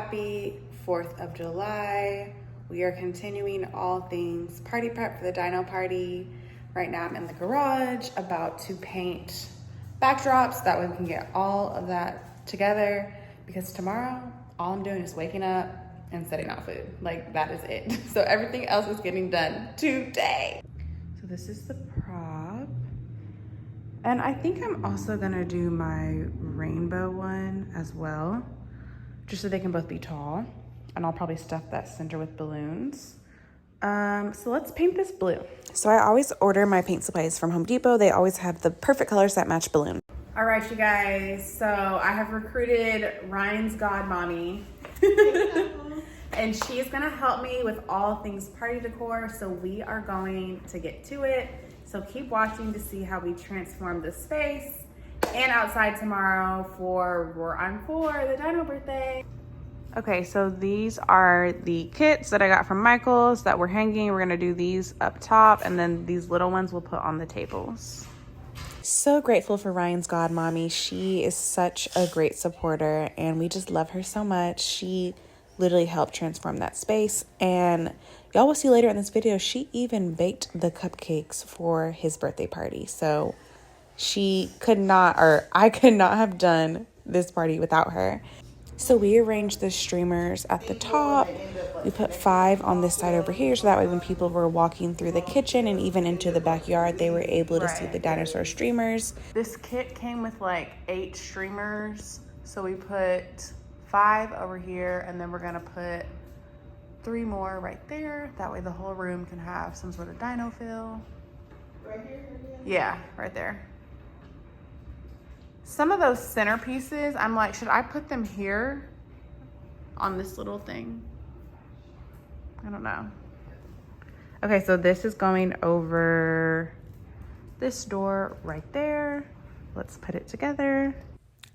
happy 4th of July. We are continuing all things party prep for the dino party. Right now I'm in the garage about to paint backdrops. That way we can get all of that together, because tomorrow all I'm doing is waking up and setting out food. Like, that is it. So everything else is getting done today. So this is the prop. And I think I'm also gonna do my rainbow one as well, just so they can both be tall. And I'll probably stuff that center with balloons. So let's paint this blue. So I always order my paint supplies from Home Depot. They always have the perfect colors that match balloon. All right, you guys. So I have recruited Ryan's godmommy. And she is gonna help me with all things party decor. So we are going to get to it. So keep watching to see how we transform the space and outside tomorrow for Roar on 4, the dino birthday. Okay, so these are the kits that I got from Michael's that we're hanging. We're gonna do these up top, and then these little ones we'll put on the tables. So grateful for Ryan's godmommy. She is such a great supporter, and we just love her so much. She literally helped transform that space, and y'all will see later in this video, she even baked the cupcakes for his birthday party. So she could not, or I could not have done this party without her. So we arranged the streamers at the top. We put 5 on this side over here, so that way when people were walking through the kitchen and even into the backyard, they were able to see the dinosaur streamers. This kit came with like 8 streamers. So we put 5 over here, and then we're gonna put 3 more right there. That way the whole room can have some sort of dino feel. Right here? Yeah, right there. Some of those centerpieces, I'm like, should I put them here on this little thing? I don't know. Okay, so this is going over this door right there. Let's put it together.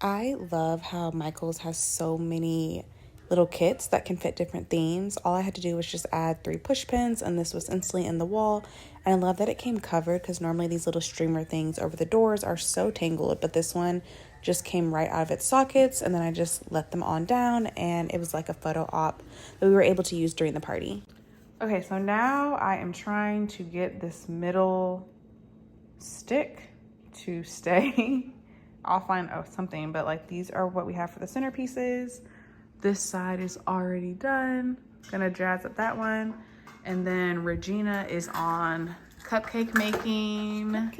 I love how Michael's has so many little kits that can fit different themes. All I had to do was just add 3 push pins, and this was instantly in the wall. And I love that it came covered, because normally these little streamer things over the doors are so tangled, but this one just came right out of its sockets, and then I just let them on down, and it was like a photo op that we were able to use during the party. Okay, so now I am trying to get this middle stick to stay. I'll find something, but like these are what we have for the centerpieces. This side is already done. Gonna jazz up that one. And then Regina is on cupcake making.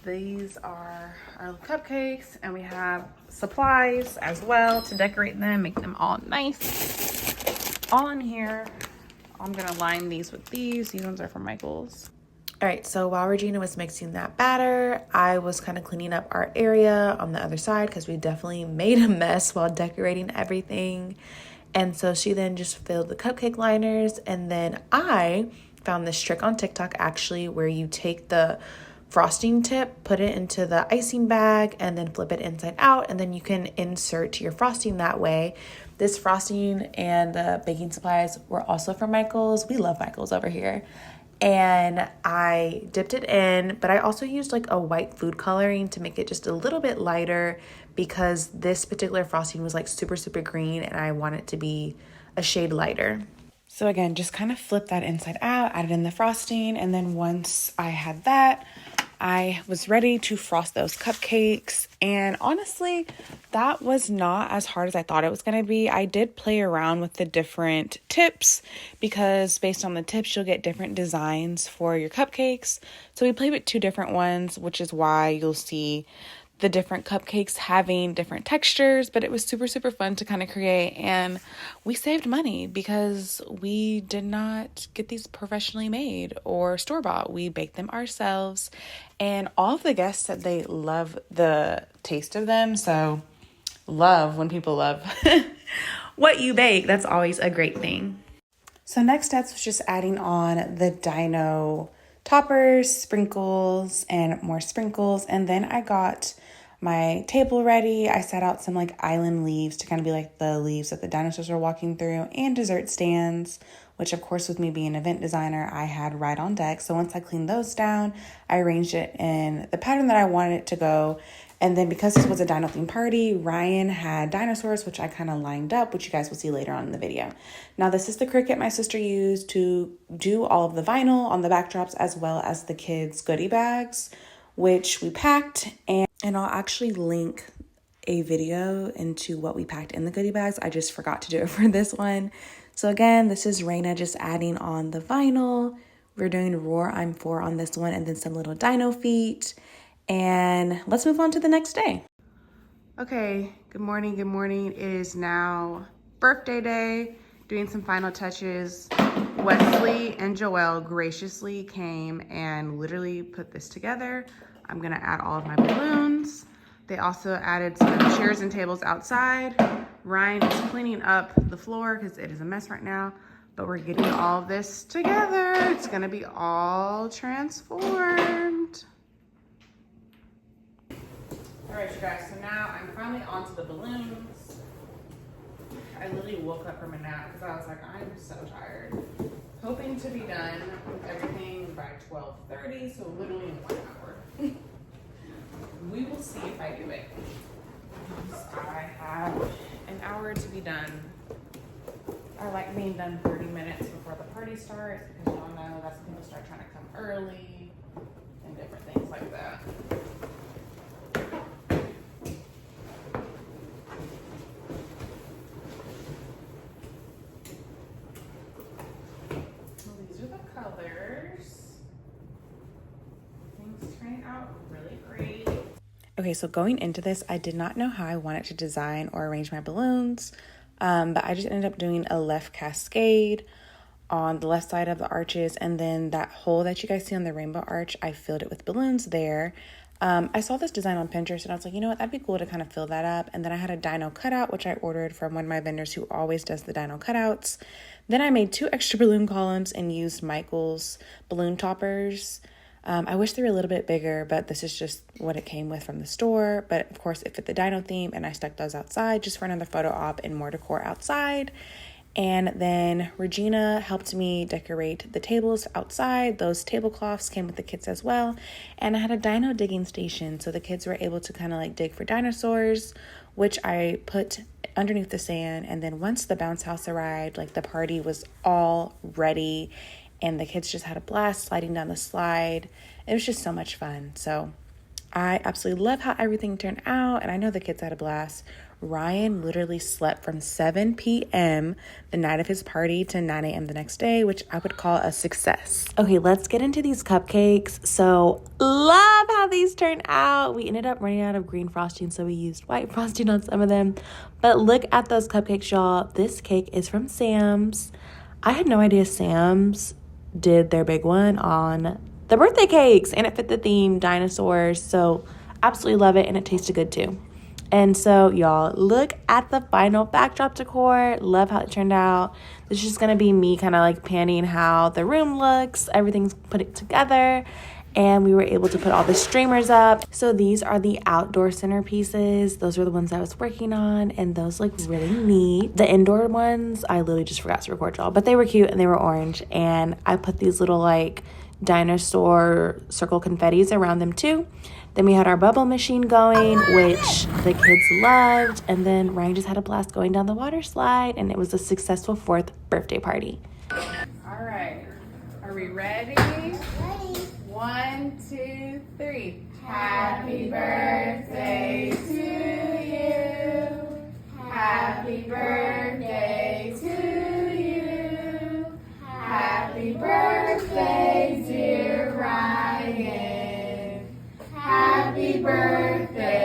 These are our cupcakes, and we have supplies as well to decorate them, make them all nice. All in here. I'm gonna line these with these. These ones are from Michael's. All right, so while Regina was mixing that batter, I was kind of cleaning up our area on the other side, because we definitely made a mess while decorating everything. And so she then just filled the cupcake liners, and then I found this trick on TikTok actually, where you take the frosting tip, put it into the icing bag, and then flip it inside out, and then you can insert your frosting that way. This frosting and the baking supplies were also from Michael's. We love Michael's over here. And I dipped it in, but I also used like a white food coloring to make it just a little bit lighter, because this particular frosting was like super, super green, and I want it to be a shade lighter. So again, just kind of flip that inside out, added in the frosting, and then once I had that, I was ready to frost those cupcakes. And honestly, that was not as hard as I thought it was going to be. I did play around with the different tips, because based on the tips, you'll get different designs for your cupcakes. So we played with 2 different ones, which is why you'll see the different cupcakes having different textures, but it was super, super fun to kind of create. And we saved money because we did not get these professionally made or store-bought. We baked them ourselves, and all of the guests said they love the taste of them. So love when people love what you bake. That's always a great thing. So next steps was just adding on the dino toppers, sprinkles, and more sprinkles. And then I got my table ready. I set out some like island leaves to kind of be like the leaves that the dinosaurs are walking through, and dessert stands, which of course with me being an event designer, I had right on deck. So once I cleaned those down, I arranged it in the pattern that I wanted it to go. And then because this was a dino-themed party, Ryan had dinosaurs, which I kind of lined up, which you guys will see later on in the video. Now, this is the Cricut my sister used to do all of the vinyl on the backdrops, as well as the kids' goodie bags, which we packed. And I'll actually link a video into what we packed in the goodie bags. I just forgot to do it for this one. So again, this is Raina just adding on the vinyl. We're doing Roar I'm 4 on this one, and then some little dino feet. And let's move on to the next day. Okay, good morning, good morning. It is now birthday day, doing some final touches. Wesley and Joelle graciously came and literally put this together. I'm gonna add all of my balloons. They also added some chairs and tables outside. Ryan is cleaning up the floor because it is a mess right now, but we're getting all of this together. It's gonna be all transformed. All right, you guys, so now I'm finally onto the balloons. I literally woke up from a nap because I was like, I'm so tired. Hoping to be done with everything by 12:30, so literally in 1 hour. We will see if I do it. I have an hour to be done. I like being done 30 minutes before the party starts because y'all know that's when people start trying to come early and different things like that. These are the colors. Things turning out really great. Okay, so going into this, I did not know how I wanted to design or arrange my balloons, but I just ended up doing a left cascade on the left side of the arches, and then that hole that you guys see on the rainbow arch, I filled it with balloons there. I saw this design on Pinterest, and I was like, you know what, that'd be cool to kind of fill that up. And then I had a dino cutout, which I ordered from one of my vendors who always does the dino cutouts. Then I made 2 extra balloon columns and used Michael's balloon toppers. I wish they were a little bit bigger, but this is just what it came with from the store. But of course, it fit the dino theme, and I stuck those outside just for another photo op and more decor outside. And then Regina helped me decorate the tables outside. Those tablecloths came with the kids as well. And I had a dino digging station, so the kids were able to kind of like dig for dinosaurs, which I put underneath the sand. And then once the bounce house arrived, like the party was all ready, and the kids just had a blast sliding down the slide. It was just so much fun. So I absolutely love how everything turned out, and I know the kids had a blast. Ryan literally slept from 7 p.m. the night of his party to 9 a.m. the next day, which I would call a success. Okay, let's get into these cupcakes. So love how these turned out. We ended up running out of green frosting, so we used white frosting on some of them. But look at those cupcakes, y'all. This cake is from Sam's. I had no idea Sam's did their big one on the birthday cakes, and it fit the theme dinosaurs. So absolutely love it, and it tasted good too. And so y'all, look at the final backdrop decor. Love how it turned out. This is just gonna be me kind of like panning how the room looks. Everything's put it together, and we were able to put all the streamers up. So these are the outdoor centerpieces. Those were the ones I was working on, and those look really neat. The indoor ones, I literally just forgot to record y'all, but they were cute and they were orange. And I put these little like dinosaur circle confettis around them too. Then we had our bubble machine going, which the kids loved. And then Ryan just had a blast going down the water slide, and it was a successful 4th birthday party. All right, are we ready? Ready. 1, 2, 3. Happy birthday to you. Happy birthday to you. Happy birthday, dear Ryan. Happy birthday